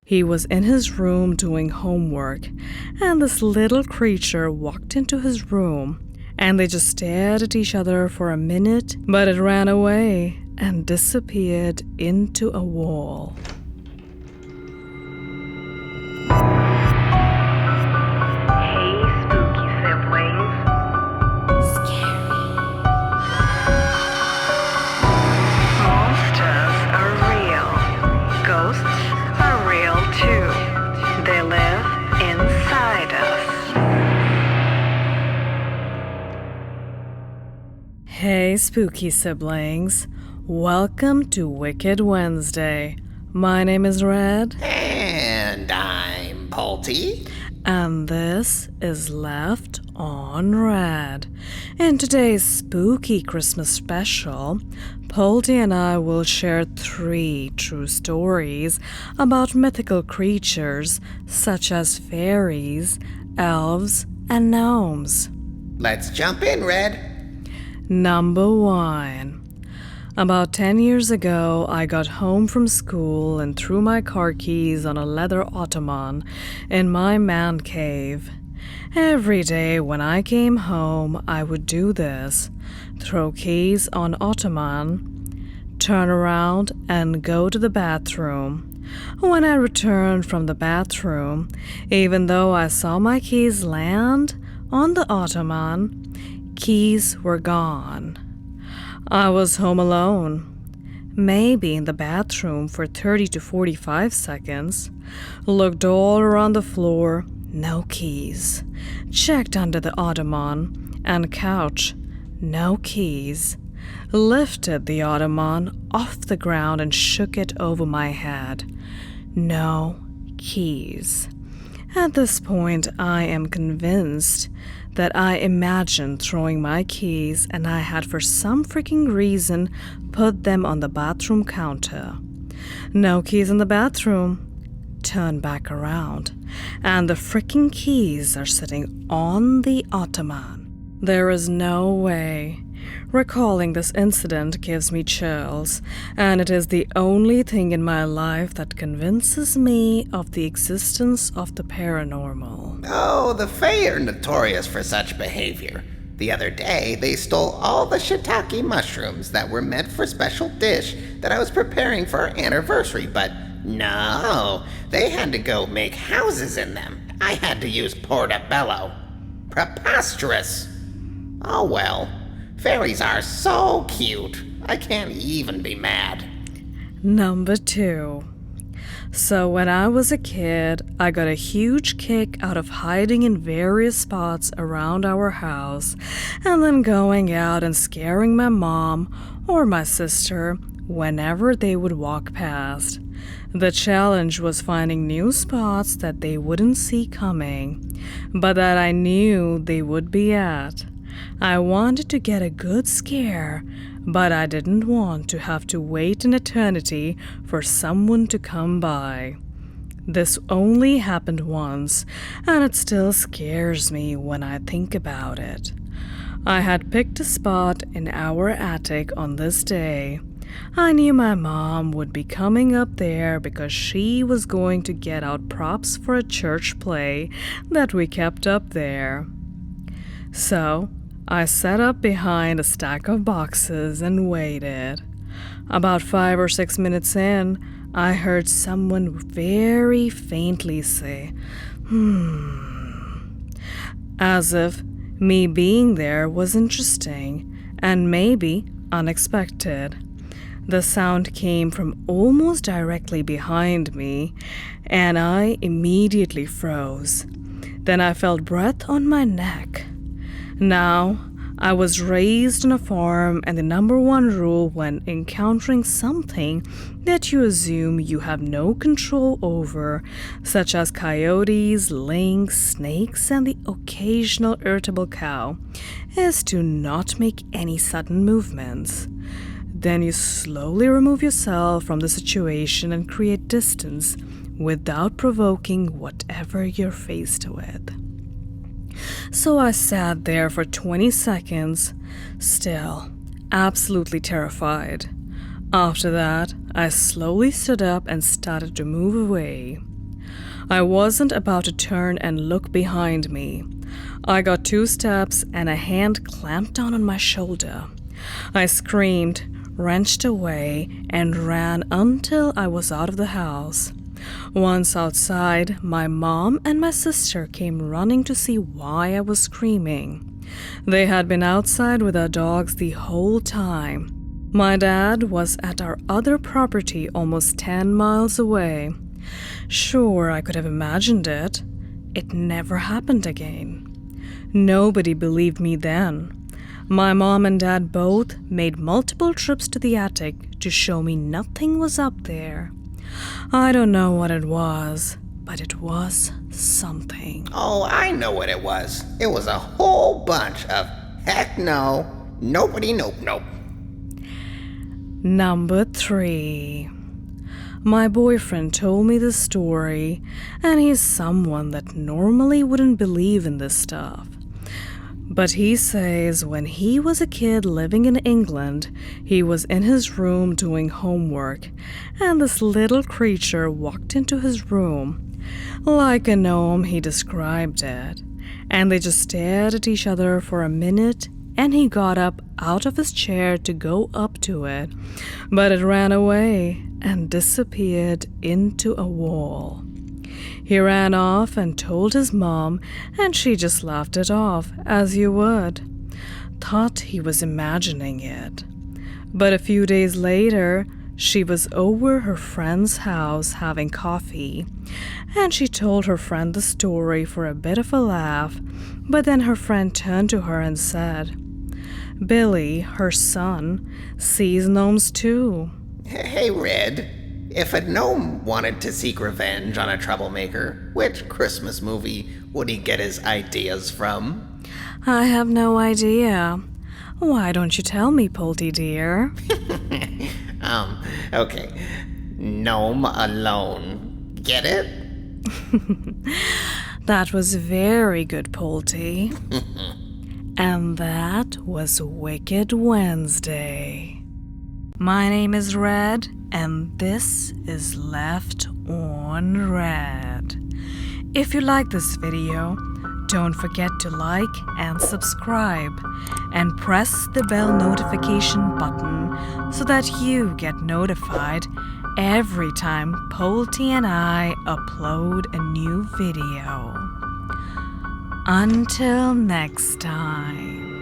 He was in his room doing homework, and this little creature walked into his room, and they just stared at each other for a minute, but it ran away and disappeared into a wall. Hey, spooky siblings. Monsters are real. Ghosts are real too. They live inside us. Hey, spooky siblings. Welcome to Wicked Wednesday. My name is Red. And I'm Polty. And this is Left on Red. In today's spooky Christmas special, Polty and I will share 3 true stories about mythical creatures such as fairies, elves, and gnomes. Let's jump in, Red. Number 1. About 10 years ago, I got home from school and threw my car keys on a leather ottoman in my man cave. Every day when I came home, I would do this: throw keys on ottoman, turn around and go to the bathroom. When I returned from the bathroom, even though I saw my keys land on the ottoman, keys were gone. I was home alone, maybe in the bathroom for 30 to 45 seconds, looked all around the floor, no keys, checked under the ottoman and couch, no keys, lifted the ottoman off the ground and shook it over my head, no keys. At this point, I am convinced that I imagined throwing my keys and I had for some freaking reason put them on the bathroom counter. No keys in the bathroom. Turn back around, and the freaking keys are sitting on the ottoman. There is no way. Recalling this incident gives me chills, and it is the only thing in my life that convinces me of the existence of the paranormal. Oh, the Fae are notorious for such behavior. The other day, they stole all the shiitake mushrooms that were meant for a special dish that I was preparing for our anniversary, but no, they had to go make houses in them. I had to use portobello. Preposterous. Oh well. Fairies are so cute. I can't even be mad. Number 2. So when I was a kid, I got a huge kick out of hiding in various spots around our house and then going out and scaring my mom or my sister whenever they would walk past. The challenge was finding new spots that they wouldn't see coming, but that I knew they would be at. I wanted to get a good scare, but I didn't want to have to wait an eternity for someone to come by. This only happened once, and it still scares me when I think about it. I had picked a spot in our attic on this day. I knew my mom would be coming up there because she was going to get out props for a church play that we kept up there. So, I sat up behind a stack of boxes and waited. About 5 or 6 minutes in, I heard someone very faintly say, as if me being there was interesting and maybe unexpected. The sound came from almost directly behind me, and I immediately froze. Then I felt breath on my neck. Now, I was raised on a farm, and the number 1 rule when encountering something that you assume you have no control over, such as coyotes, lynx, snakes, and the occasional irritable cow, is to not make any sudden movements. Then you slowly remove yourself from the situation and create distance without provoking whatever you're faced with. So I sat there for 20 seconds, still absolutely terrified. After that, I slowly stood up and started to move away. I wasn't about to turn and look behind me. I got 2 steps and a hand clamped down on my shoulder. I screamed, wrenched away, and ran until I was out of the house. Once outside, my mom and my sister came running to see why I was screaming. They had been outside with our dogs the whole time. My dad was at our other property almost 10 miles away. Sure, I could have imagined it. It never happened again. Nobody believed me then. My mom and dad both made multiple trips to the attic to show me nothing was up there. I don't know what it was, but it was something. Oh, I know what it was. It was a whole bunch of heck no, nobody, nope. Number 3. My boyfriend told me this story, and he's someone that normally wouldn't believe in this stuff. But he says when he was a kid living in England, he was in his room doing homework, and this little creature walked into his room. Like a gnome, he described it. And they just stared at each other for a minute, and he got up out of his chair to go up to it, but it ran away and disappeared into a wall. He ran off and told his mom, and she just laughed it off, as you would. Thought he was imagining it. But a few days later, she was over her friend's house having coffee, and she told her friend the story for a bit of a laugh, but then her friend turned to her and said, Billy, her son, sees gnomes too. Hey, Red, if a gnome wanted to seek revenge on a troublemaker, which Christmas movie would he get his ideas from? I have no idea. Why don't you tell me, Polty dear? Okay. Gnome alone. Get it? That was very good, Polty. And that was Wicked Wednesday. My name is Red, and this is Left on Red. If you like this video, don't forget to like and subscribe, and press the bell notification button so that you get notified every time Polty and I upload a new video. Until next time.